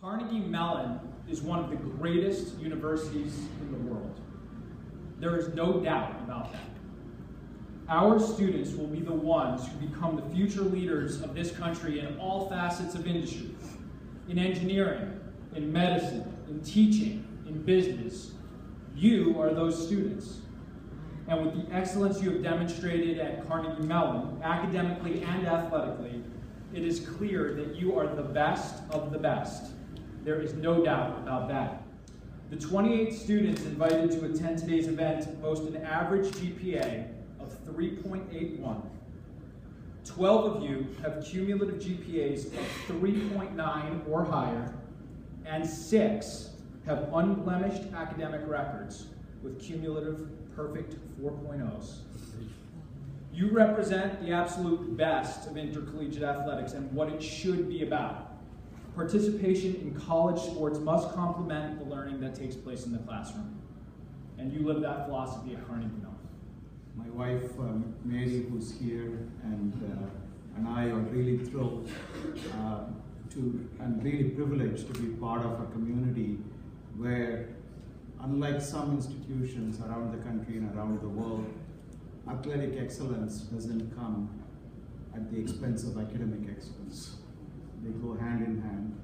Carnegie Mellon is one of the greatest universities in the world. There is no doubt about that. Our students will be the ones who become the future leaders of this country in all facets of industry, in engineering, in medicine, in teaching, in business. You are those students. And with the excellence you have demonstrated at Carnegie Mellon, academically and athletically, it is clear that you are the best of the best. There is no doubt about that. The 28 students invited to attend today's event boast an average GPA of 3.81. 12 of you have cumulative GPAs of 3.9 or higher, and 6 have unblemished academic records with cumulative perfect 4.0s. You represent the absolute best of intercollegiate athletics and what it should be about. Participation in college sports must complement the learning that takes place in the classroom. And you live that philosophy at Carnegie Mellon. My wife, Mary, who's here, and I are really thrilled and really privileged to be part of a community where, unlike some institutions around the country and around the world, athletic excellence doesn't come at the expense of academic excellence. They go hand in hand,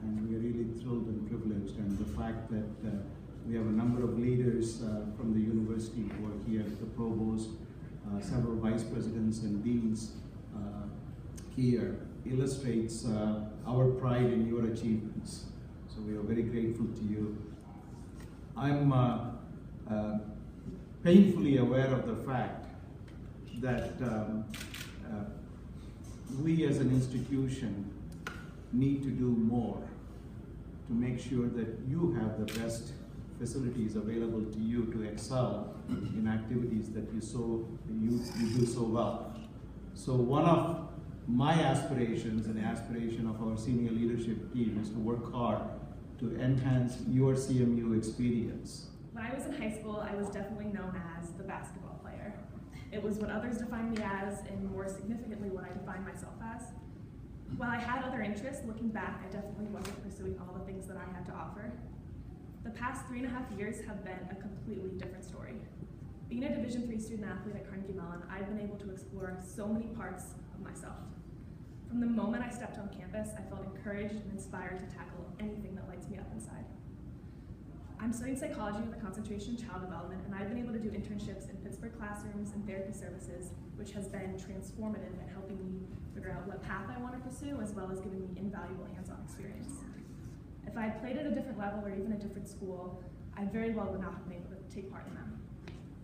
and we are really thrilled and privileged. And the fact that we have a number of leaders from the university who are here, the provost, several vice presidents and deans here, illustrates our pride in your achievements. So we are very grateful to you. I'm painfully aware of the fact that we as an institution need to do more to make sure that you have the best facilities available to you to excel in activities that you do so well. So one of my aspirations and the aspiration of our senior leadership team is to work hard to enhance your CMU experience. When I was in high school, I was definitely known as the basketball player. It was what others defined me as, and more significantly, what I defined myself as. While I had other interests, looking back, I definitely wasn't pursuing all the things that I had to offer. The past 3.5 years have been a completely different story. Being a Division III student athlete at Carnegie Mellon, I've been able to explore so many parts of myself. From the moment I stepped on campus, I felt encouraged and inspired to tackle anything that lights me up inside. I'm studying psychology with a concentration in child development, and I've been able to do internships in Pittsburgh classrooms and therapy services, which has been transformative in helping me figure out what path I want to pursue, as well as giving me invaluable hands-on experience. If I had played at a different level or even a different school, I very well would not have been able to take part in them.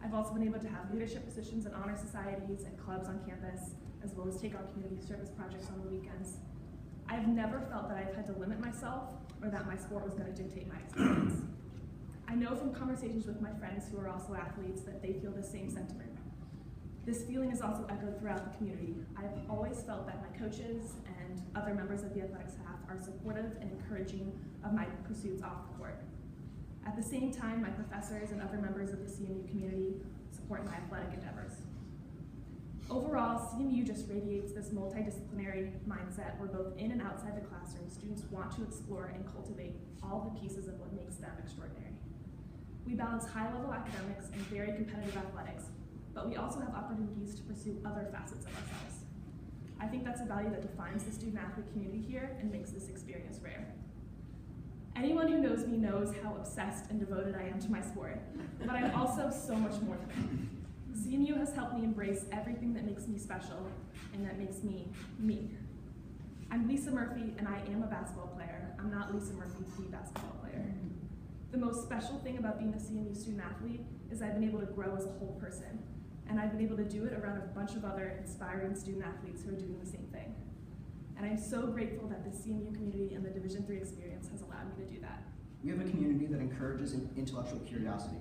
I've also been able to have leadership positions in honor societies and clubs on campus, as well as take on community service projects on the weekends. I've never felt that I've had to limit myself or that my sport was going to dictate my experience. I know from conversations with my friends who are also athletes that they feel the same sentiment. This feeling is also echoed throughout the community. I've always felt that my coaches and other members of the athletic staff are supportive and encouraging of my pursuits off the court. At the same time, my professors and other members of the CMU community support my athletic endeavors. Overall, CMU just radiates this multidisciplinary mindset where both in and outside the classroom, students want to explore and cultivate all the pieces of what makes them extraordinary. We balance high-level academics and very competitive athletics, but we also have opportunities to pursue other facets of ourselves. I think that's a value that defines the student-athlete community here and makes this experience rare. Anyone who knows me knows how obsessed and devoted I am to my sport, but I'm also so much more than that. CMU has helped me embrace everything that makes me special and that makes me, me. I'm Lisa Murphy, and I am a basketball player. I'm not Lisa Murphy, the basketball player. The most special thing about being a CMU student athlete is I've been able to grow as a whole person, and I've been able to do it around a bunch of other inspiring student athletes who are doing the same thing. And I'm so grateful that the CMU community and the Division III experience has allowed me to do that. We have a community that encourages intellectual curiosity.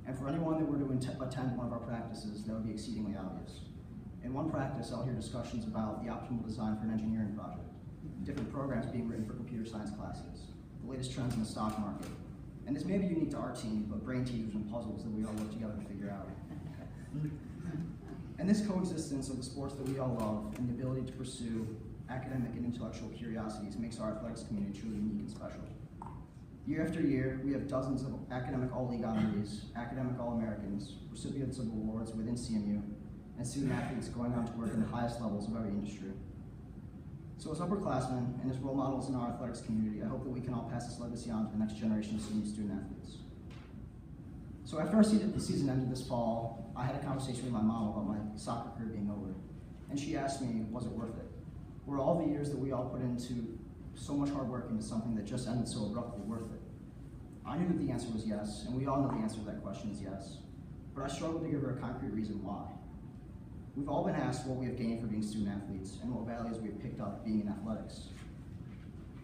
And for anyone that were to attend one of our practices, that would be exceedingly obvious. In one practice, I'll hear discussions about the optimal design for an engineering project, different programs being written for computer science classes, the latest trends in the stock market. And this may be unique to our team, but brain teasers and puzzles that we all work together to figure out. And this coexistence of the sports that we all love and the ability to pursue academic and intellectual curiosities makes our athletics community truly unique and special. Year after year, we have dozens of academic all-league honorees, academic all-Americans, recipients of awards within CMU, and student athletes going on to work in the highest levels of every industry. So as upperclassmen and as role models in our athletics community, I hope that we can all pass this legacy on to the next generation of student athletes. So after our season ended this fall, I had a conversation with my mom about my soccer career being over. And she asked me, was it worth it? Were all the years that we all put into so much hard work into something that just ended so abruptly worth it? I knew that the answer was yes, and we all know the answer to that question is yes. But I struggled to give her a concrete reason why. We've all been asked what we have gained for being student athletes and what values we have picked up being in athletics.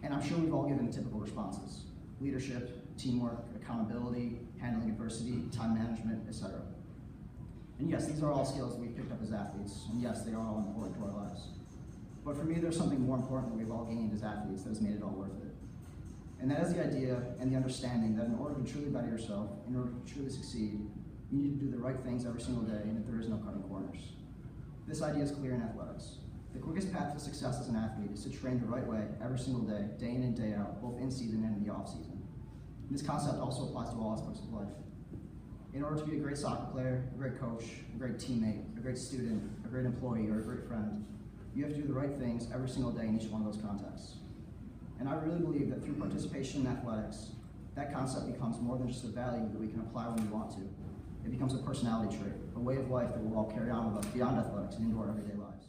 And I'm sure we've all given typical responses: leadership, teamwork, accountability, handling adversity, time management, etc. And yes, these are all skills that we've picked up as athletes, and yes, they are all important to our lives. But for me, there's something more important that we've all gained as athletes that has made it all worth it. And that is the idea and the understanding that in order to truly better yourself, in order to truly succeed, you need to do the right things every single day, and that there is no cutting corners. This idea is clear in athletics. The quickest path to success as an athlete is to train the right way every single day, day in and day out, both in season and in the off season. This concept also applies to all aspects of life. In order to be a great soccer player, a great coach, a great teammate, a great student, a great employee, or a great friend, you have to do the right things every single day in each one of those contexts. And I really believe that through participation in athletics, that concept becomes more than just a value that we can apply when we want to. It becomes a personality trait, a way of life that we'll all carry on with us beyond athletics and into our everyday lives.